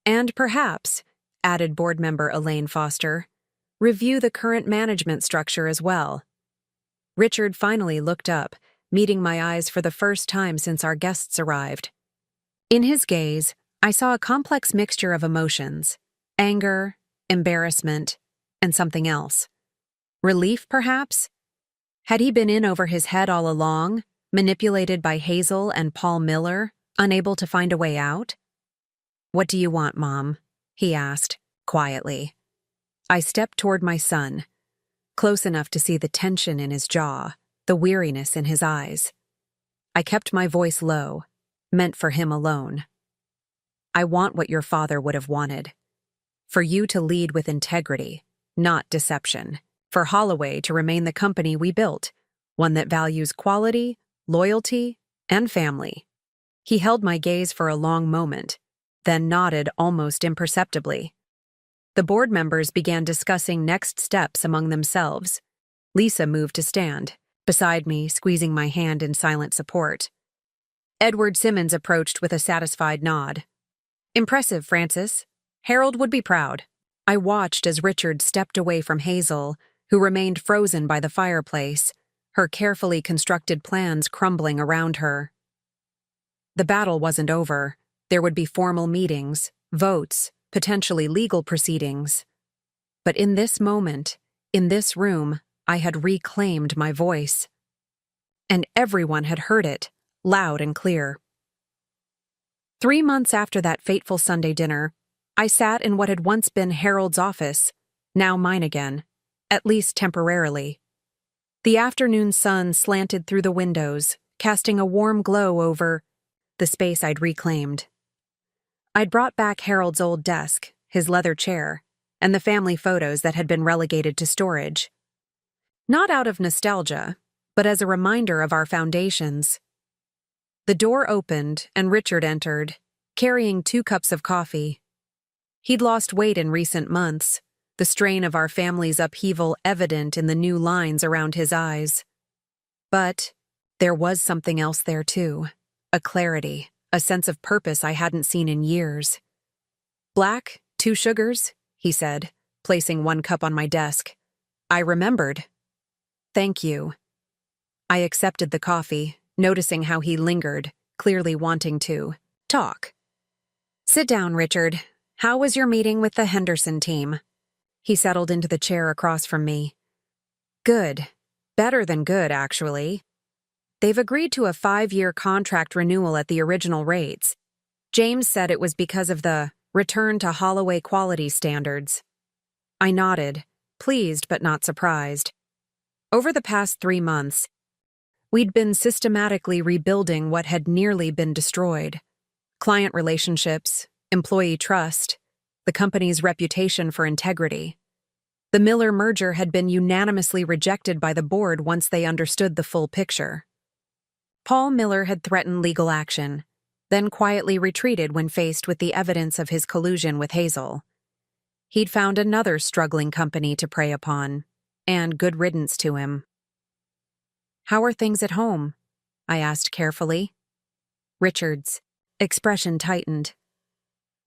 And perhaps, added board member Elaine Foster, review the current management structure as well. Richard finally looked up, meeting my eyes for the first time since our guests arrived. In his gaze, I saw a complex mixture of emotions: anger, embarrassment, and something else. Relief, perhaps? Had he been in over his head all along, manipulated by Hazel and Paul Miller, unable to find a way out? What do you want, Mom? He asked, quietly. I stepped toward my son, close enough to see the tension in his jaw, the weariness in his eyes. I kept my voice low, meant for him alone. I want what your father would have wanted. For you to lead with integrity, not deception. For Holloway to remain the company we built, one that values quality, loyalty, and family. He held my gaze for a long moment, then nodded almost imperceptibly. The board members began discussing next steps among themselves. Lisa moved to stand, beside me, squeezing my hand in silent support. Edward Simmons approached with a satisfied nod. Impressive, Francis. Harold would be proud. I watched as Richard stepped away from Hazel, who remained frozen by the fireplace, her carefully constructed plans crumbling around her. The battle wasn't over. There would be formal meetings, votes, potentially legal proceedings. But in this moment, in this room, I had reclaimed my voice. And everyone had heard it, loud and clear. 3 months after that fateful Sunday dinner, I sat in what had once been Harold's office, now mine again, at least temporarily. The afternoon sun slanted through the windows, casting a warm glow over the space I'd reclaimed. I'd brought back Harold's old desk, his leather chair, and the family photos that had been relegated to storage. Not out of nostalgia, but as a reminder of our foundations. The door opened and Richard entered, carrying 2 cups of coffee. He'd lost weight in recent months, the strain of our family's upheaval evident in the new lines around his eyes. But there was something else there too, a clarity, a sense of purpose I hadn't seen in years. "Black, 2 sugars," he said, placing 1 cup on my desk. I remembered. "Thank you." I accepted the coffee, noticing how he lingered, clearly wanting to talk. "Sit down, Richard. How was your meeting with the Henderson team?" He settled into the chair across from me. "Good. Better than good, actually. They've agreed to a 5-year contract renewal at the original rates. James said it was because of the return to Holloway quality standards." I nodded, pleased but not surprised. Over the past 3 months, we'd been systematically rebuilding what had nearly been destroyed. Client relationships, employee trust, the company's reputation for integrity. The Miller merger had been unanimously rejected by the board once they understood the full picture. Paul Miller had threatened legal action, then quietly retreated when faced with the evidence of his collusion with Hazel. He'd found another struggling company to prey upon, and good riddance to him. "How are things at home?" I asked carefully. Richard's expression tightened.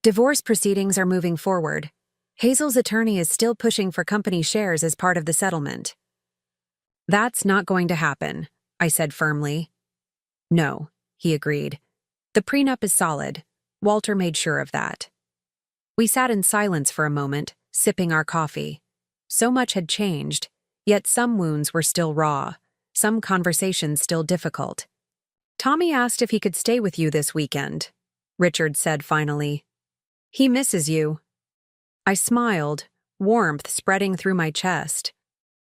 "Divorce proceedings are moving forward. Hazel's attorney is still pushing for company shares as part of the settlement." "That's not going to happen," I said firmly. "No," he agreed. "The prenup is solid. Walter made sure of that." We sat in silence for a moment, sipping our coffee. So much had changed, yet some wounds were still raw, some conversations still difficult. "Tommy asked if he could stay with you this weekend," Richard said finally. "He misses you." I smiled, warmth spreading through my chest.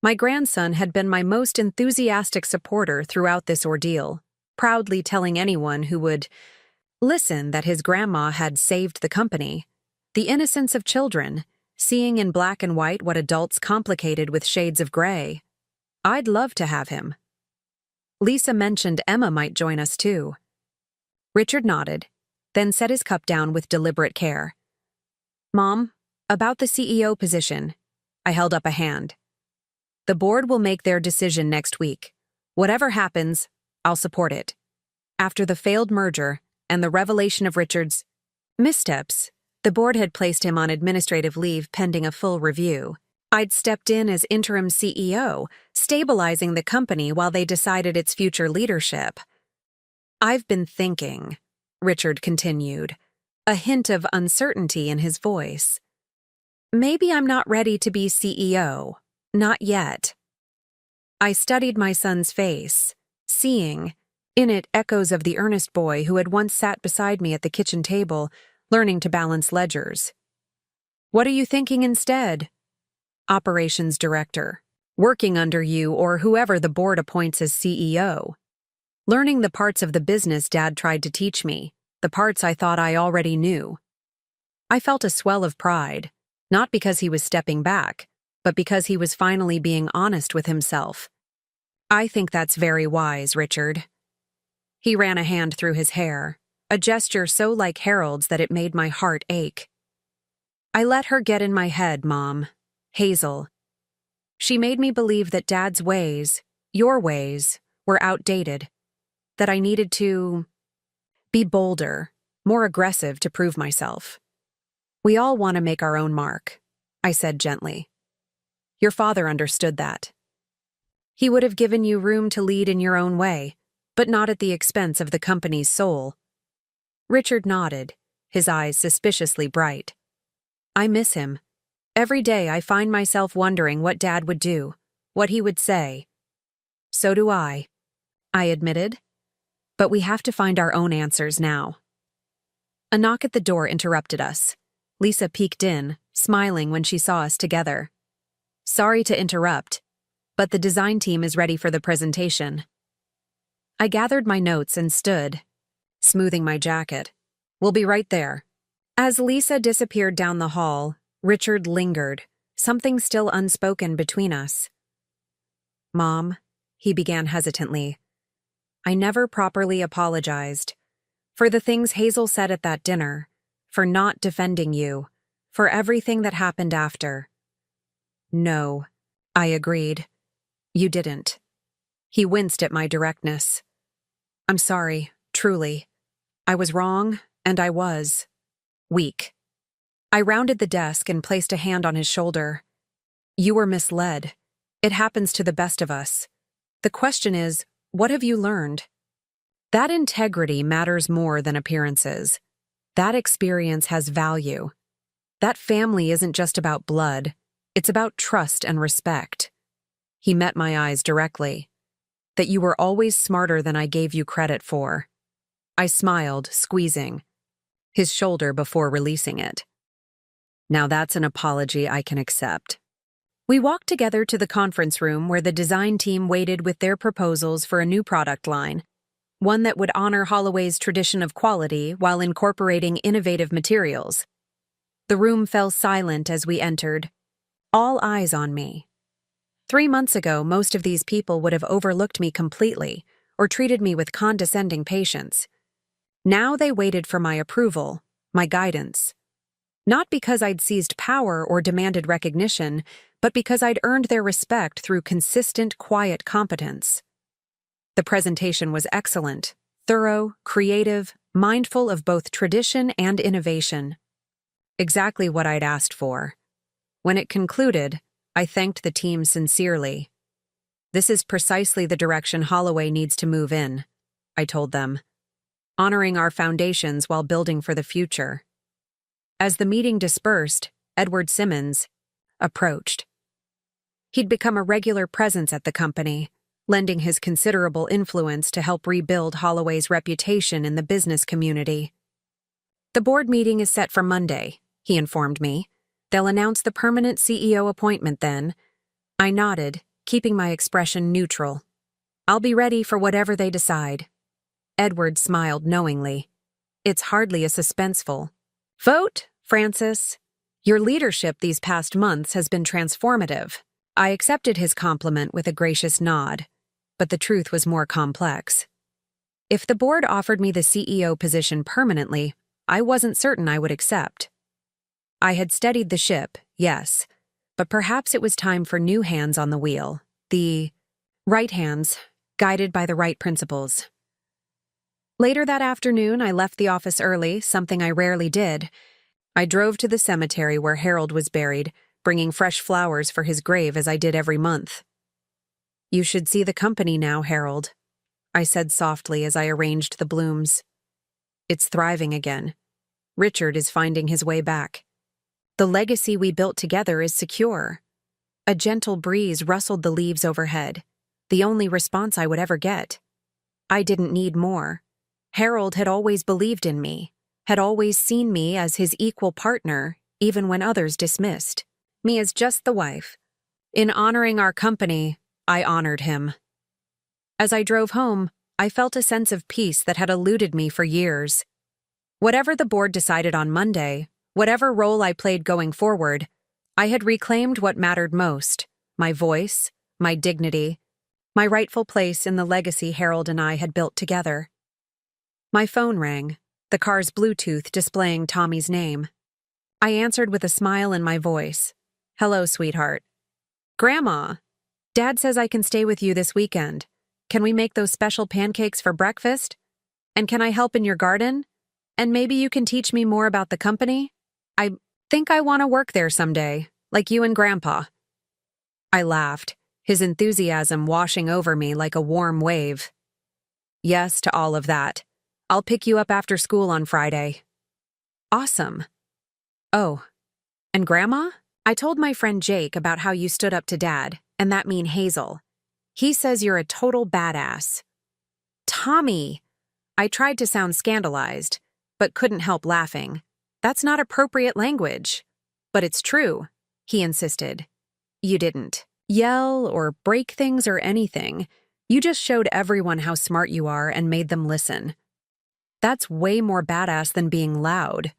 My grandson had been my most enthusiastic supporter throughout this ordeal, proudly telling anyone who would listen that his grandma had saved the company. The innocence of children, seeing in black and white what adults complicated with shades of gray. I'd love to have him. Lisa mentioned Emma might join us too. Richard nodded, then set his cup down with deliberate care. "Mom, about the CEO position." I held up a hand. "The board will make their decision next week. Whatever happens, I'll support it." After the failed merger and the revelation of Richard's missteps, the board had placed him on administrative leave pending a full review. I'd stepped in as interim CEO, stabilizing the company while they decided its future leadership. "I've been thinking," Richard continued, a hint of uncertainty in his voice. "Maybe I'm not ready to be CEO. Not yet." I studied my son's face, seeing in it echoes of the earnest boy who had once sat beside me at the kitchen table, learning to balance ledgers. "What are you thinking instead?" "Operations director, working under you or whoever the board appoints as CEO. Learning the parts of the business Dad tried to teach me, the parts I thought I already knew." I felt a swell of pride, not because he was stepping back, but because he was finally being honest with himself. "I think that's very wise, Richard." He ran a hand through his hair, a gesture so like Harold's that it made my heart ache. "I let her get in my head, Mom. Hazel. She made me believe that Dad's ways, your ways, were outdated, that I needed to be bolder, more aggressive to prove myself. We all want to make our own mark," I said gently. "Your father understood that." He would have given you room to lead in your own way, but not at the expense of the company's soul. Richard nodded, his eyes suspiciously bright. I miss him. Every day I find myself wondering what Dad would do, what he would say. So do I admitted. But we have to find our own answers now. A knock at the door interrupted us. Lisa peeked in, smiling when she saw us together. Sorry to interrupt, but the design team is ready for the presentation. I gathered my notes and stood, smoothing my jacket. We'll be right there. As Lisa disappeared down the hall, Richard lingered, something still unspoken between us. Mom, he began hesitantly. I never properly apologized. For the things Hazel said at that dinner, for not defending you, for everything that happened after. No, I agreed. You didn't. He winced at my directness. I'm sorry, truly. I was wrong, and I was weak. I rounded the desk and placed a hand on his shoulder. You were misled. It happens to the best of us. The question is, what have you learned? That integrity matters more than appearances. That experience has value. That family isn't just about blood. It's about trust and respect. He met my eyes directly. That you were always smarter than I gave you credit for. I smiled, squeezing his shoulder before releasing it. Now that's an apology I can accept. We walked together to the conference room where the design team waited with their proposals for a new product line, one that would honor Holloway's tradition of quality while incorporating innovative materials. The room fell silent as we entered, all eyes on me. 3 months ago, most of these people would have overlooked me completely or treated me with condescending patience. Now they waited for my approval, my guidance. Not because I'd seized power or demanded recognition, but because I'd earned their respect through consistent, quiet competence. The presentation was excellent, thorough, creative, mindful of both tradition and innovation. Exactly what I'd asked for. When it concluded, I thanked the team sincerely. This is precisely the direction Holloway needs to move in, I told them, honoring our foundations while building for the future. As the meeting dispersed, Edward Simmons approached. He'd become a regular presence at the company, lending his considerable influence to help rebuild Holloway's reputation in the business community. The board meeting is set for Monday, he informed me. They'll announce the permanent CEO appointment then. I nodded, keeping my expression neutral. I'll be ready for whatever they decide. Edward smiled knowingly. It's hardly a suspenseful vote, Francis. Your leadership these past months has been transformative. I accepted his compliment with a gracious nod, but the truth was more complex. If the board offered me the CEO position permanently, I wasn't certain I would accept. I had steadied the ship, yes, but perhaps it was time for new hands on the wheel, the right hands, guided by the right principles. Later that afternoon, I left the office early, something I rarely did. I drove to the cemetery where Harold was buried, bringing fresh flowers for his grave as I did every month. You should see the company now, Harold, I said softly as I arranged the blooms. It's thriving again. Richard is finding his way back. The legacy we built together is secure. A gentle breeze rustled the leaves overhead, the only response I would ever get. I didn't need more. Harold had always believed in me, had always seen me as his equal partner, even when others dismissed me as just the wife. In honoring our company, I honored him. As I drove home, I felt a sense of peace that had eluded me for years. Whatever the board decided on Monday, whatever role I played going forward, I had reclaimed what mattered most, my voice, my dignity, my rightful place in the legacy Harold and I had built together. My phone rang, the car's Bluetooth displaying Tommy's name. I answered with a smile in my voice. Hello, sweetheart. Grandma, Dad says I can stay with you this weekend. Can we make those special pancakes for breakfast? And can I help in your garden? And maybe you can teach me more about the company? I think I want to work there someday, like you and Grandpa. I laughed, his enthusiasm washing over me like a warm wave. Yes to all of that. I'll pick you up after school on Friday. Awesome. Oh, and Grandma? I told my friend Jake about how you stood up to Dad, and that mean Hazel. He says you're a total badass. Tommy! I tried to sound scandalized, but couldn't help laughing. That's not appropriate language. But it's true, he insisted. You didn't yell or break things or anything. You just showed everyone how smart you are and made them listen. That's way more badass than being loud,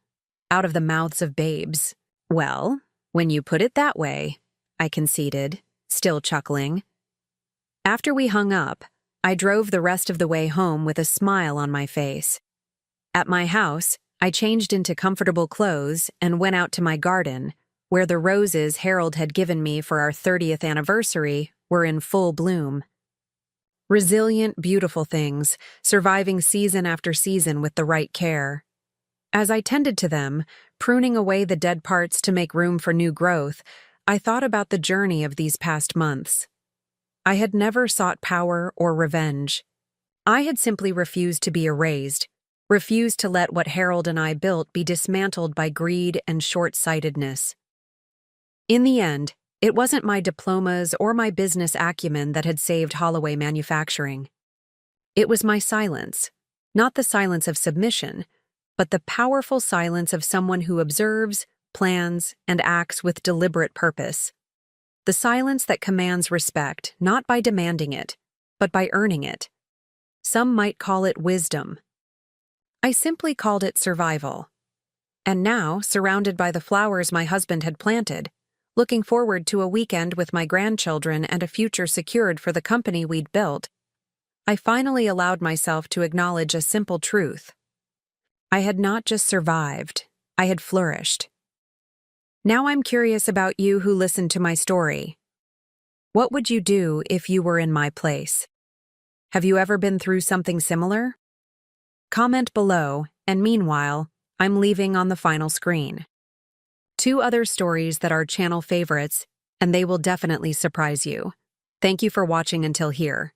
out of the mouths of babes. Well, when you put it that way, I conceded, still chuckling. After we hung up, I drove the rest of the way home with a smile on my face. At my house, I changed into comfortable clothes and went out to my garden, where the roses Harold had given me for our 30th anniversary were in full bloom. Resilient, beautiful things, surviving season after season with the right care. As I tended to them, pruning away the dead parts to make room for new growth, I thought about the journey of these past months. I had never sought power or revenge. I had simply refused to be erased, refused to let what Harold and I built be dismantled by greed and short-sightedness. In the end, it wasn't my diplomas or my business acumen that had saved Holloway Manufacturing. It was my silence, not the silence of submission, but the powerful silence of someone who observes, plans, and acts with deliberate purpose. The silence that commands respect, not by demanding it, but by earning it. Some might call it wisdom. I simply called it survival. And now, surrounded by the flowers my husband had planted, looking forward to a weekend with my grandchildren and a future secured for the company we'd built, I finally allowed myself to acknowledge a simple truth. I had not just survived, I had flourished. Now I'm curious about you who listened to my story. What would you do if you were in my place? Have you ever been through something similar? Comment below, and meanwhile, I'm leaving on the final screen 2 other stories that are channel favorites, and they will definitely surprise you. Thank you for watching until here.